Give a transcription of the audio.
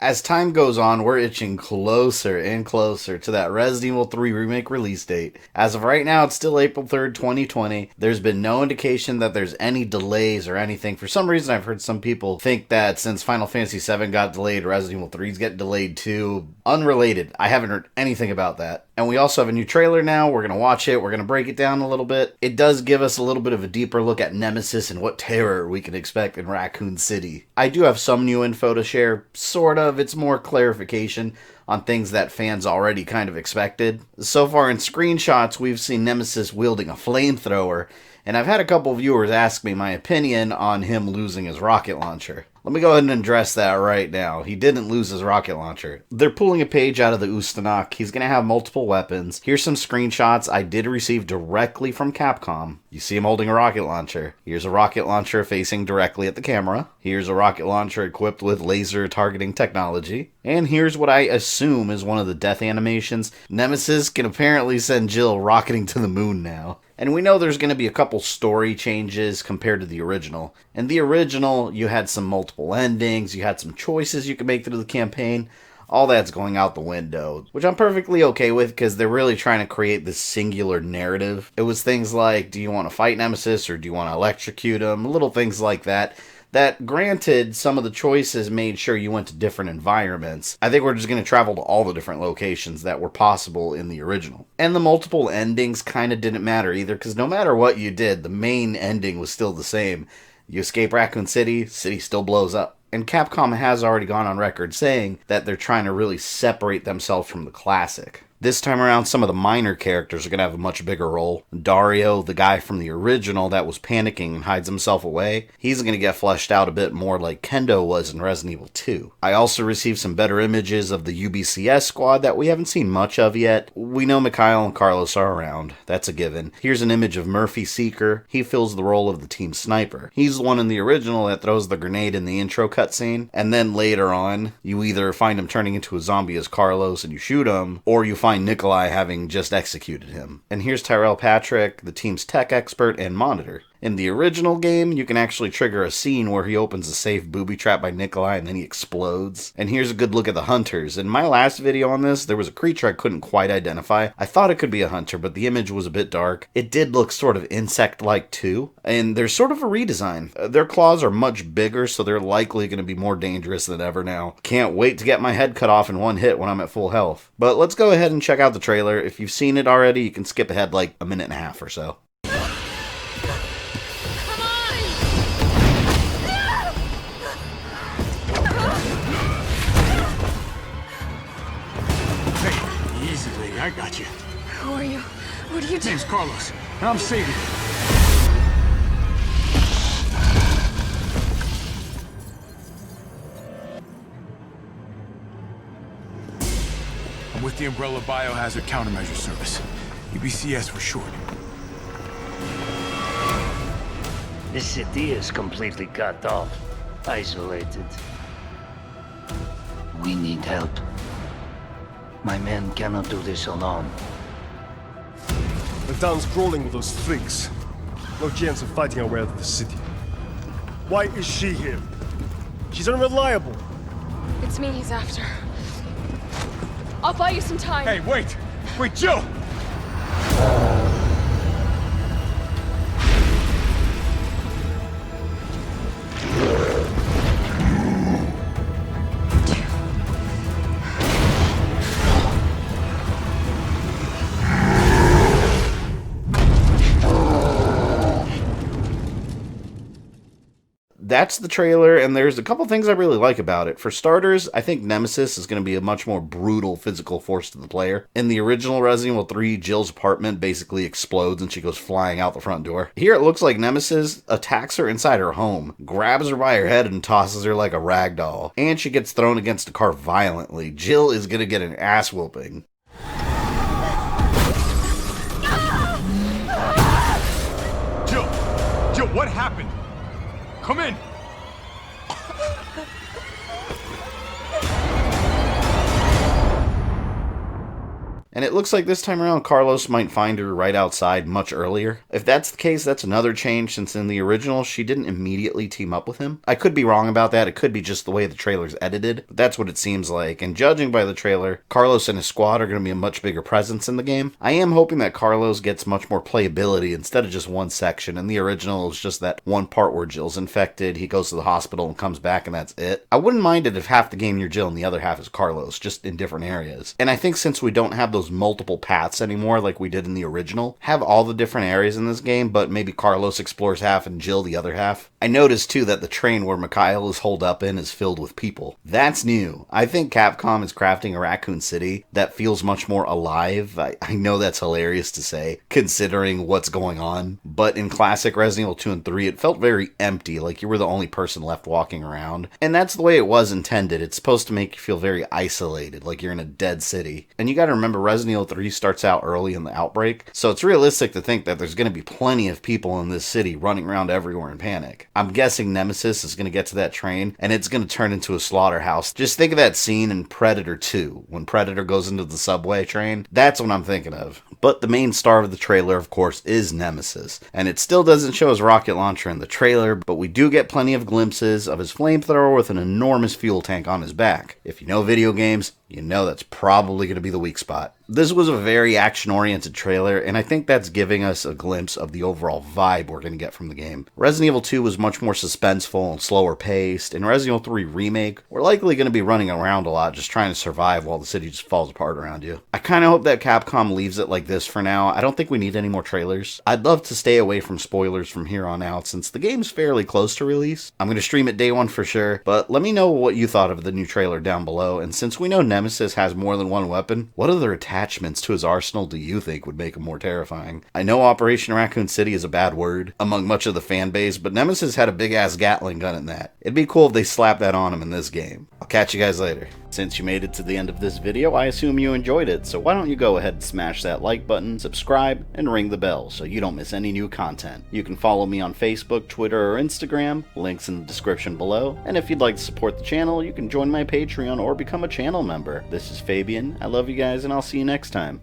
As time goes on, we're itching closer and closer to that Resident Evil 3 Remake release date. As of right now, it's still April 3rd, 2020. There's been no indication that there's any delays or anything. For some reason, I've heard some people think that since Final Fantasy VII got delayed, Resident Evil 3's getting delayed too. Unrelated. I haven't heard anything about that. And we also have a new trailer now. We're going to watch it. We're going to break it down a little bit. It does give us a little bit of a deeper look at Nemesis and what terror we can expect in Raccoon City. I do have some new info to share, sort of. It's more clarification on things that fans already kind of expected. So far in screenshots, we've seen Nemesis wielding a flamethrower, and I've had a couple viewers ask me my opinion on him losing his rocket launcher. Let me go ahead and address that right now. He didn't lose his rocket launcher. They're pulling a page out of the Ustanok. He's going to have multiple weapons. Here's some screenshots I did receive directly from Capcom. You see him holding a rocket launcher. Here's a rocket launcher facing directly at the camera. Here's a rocket launcher equipped with laser targeting technology. And here's what I assume is one of the death animations. Nemesis can apparently send Jill rocketing to the moon now. And we know there's going to be a couple story changes compared to the original. In the original, you had some multiple endings, you had some choices you could make through the campaign. All that's going out the window, which I'm perfectly okay with because they're really trying to create this singular narrative. It was things like, do you want to fight Nemesis or do you want to electrocute him? Little things like that. That, granted, some of the choices made sure you went to different environments. I think we're just going to travel to all the different locations that were possible in the original. And the multiple endings kind of didn't matter either, because no matter what you did, the main ending was still the same. You escape Raccoon City, city still blows up. And Capcom has already gone on record saying that they're trying to really separate themselves from the classic. This time around, some of the minor characters are going to have a much bigger role. Dario, the guy from the original that was panicking and hides himself away, he's going to get fleshed out a bit more like Kendo was in Resident Evil 2. I also received some better images of the UBCS squad that we haven't seen much of yet. We know Mekel and Carlos are around. That's a given. Here's an image of Murphy Seeker. He fills the role of the team sniper. He's the one in the original that throws the grenade in the intro cutscene, and then later on, you either find him turning into a zombie as Carlos and you shoot him, or you find Nikolai having just executed him. And here's Tyrell Patrick, the team's tech expert and monitor. In the original game, you can actually trigger a scene where he opens a safe booby trap by Nikolai and then he explodes. And here's a good look at the hunters. In my last video on this, there was a creature I couldn't quite identify. I thought it could be a hunter, but the image was a bit dark. It did look sort of insect-like too. And there's sort of a redesign. Their claws are much bigger, so they're likely going to be more dangerous than ever now. Can't wait to get my head cut off in one hit when I'm at full health. But let's go ahead and check out the trailer. If you've seen it already, you can skip ahead like a minute and a half or so. I got you. Who are you? What are you doing? Name's Carlos, and I'm saving you. I'm with the Umbrella Biohazard Countermeasure Service. UBCS for short. This city is completely cut off, isolated. We need help. My men cannot do this alone. The town's crawling with those freaks. No chance of fighting our way out of the city. Why is she here? She's unreliable. It's me he's after. I'll buy you some time. Hey, wait! Wait, Jill! That's the trailer, and there's a couple things I really like about it. For starters, I think Nemesis is going to be a much more brutal physical force to the player. In the original Resident Evil 3, Jill's apartment basically explodes and she goes flying out the front door. Here it looks like Nemesis attacks her inside her home, grabs her by her head and tosses her like a rag doll, and she gets thrown against a car violently. Jill is going to get an ass whooping. Jill, what happened? Come in! And it looks like this time around Carlos might find her right outside much earlier. If that's the case, that's another change, since in the original she didn't immediately team up with him. I could be wrong about that, it could be just the way the trailer's edited, but that's what it seems like. And judging by the trailer, Carlos and his squad are going to be a much bigger presence in the game. I am hoping that Carlos gets much more playability instead of just one section. In the original, it was just that one part where Jill's infected, he goes to the hospital and comes back, and that's it. I wouldn't mind it if half the game you're Jill and the other half is Carlos, just in different areas. And I think since we don't have those multiple paths anymore like we did in the original, have all the different areas in this game, but maybe Carlos explores half and Jill the other half. I noticed too that the train where Mekel is holed up in is filled with people. That's new. I think Capcom is crafting a Raccoon City that feels much more alive. I know that's hilarious to say, considering what's going on, but in classic Resident Evil 2 and 3, it felt very empty, like you were the only person left walking around. And that's the way it was intended. It's supposed to make you feel very isolated, like you're in a dead city. And you gotta remember, Resident Evil 3 starts out early in the outbreak, so it's realistic to think that there's gonna be plenty of people in this city running around everywhere in panic. I'm guessing Nemesis is gonna get to that train, and it's gonna turn into a slaughterhouse. Just think of that scene in Predator 2, when Predator goes into the subway train. That's what I'm thinking of. But the main star of the trailer, of course, is Nemesis. And it still doesn't show his rocket launcher in the trailer, but we do get plenty of glimpses of his flamethrower with an enormous fuel tank on his back. If you know video games, you know that's probably going to be the weak spot. This was a very action-oriented trailer, and I think that's giving us a glimpse of the overall vibe we're going to get from the game. Resident Evil 2 was much more suspenseful and slower paced. In Resident Evil 3 Remake, we're likely going to be running around a lot, just trying to survive while the city just falls apart around you. I kind of hope that Capcom leaves it like this for now. I don't think we need any more trailers. I'd love to stay away from spoilers from here on out, since the game's fairly close to release. I'm going to stream it day one for sure, but let me know what you thought of the new trailer down below. And since we know Nemesis has more than one weapon, what other attachments to his arsenal do you think would make him more terrifying? I know Operation Raccoon City is a bad word among much of the fan base, but Nemesis had a big ass Gatling gun in that. It'd be cool if they slapped that on him in this game. I'll catch you guys later. Since you made it to the end of this video, I assume you enjoyed it, so why don't you go ahead and smash that like button, subscribe, and ring the bell so you don't miss any new content. You can follow me on Facebook, Twitter, or Instagram, links in the description below, and if you'd like to support the channel, you can join my Patreon or become a channel member. This is Fabian, I love you guys, and I'll see you next time.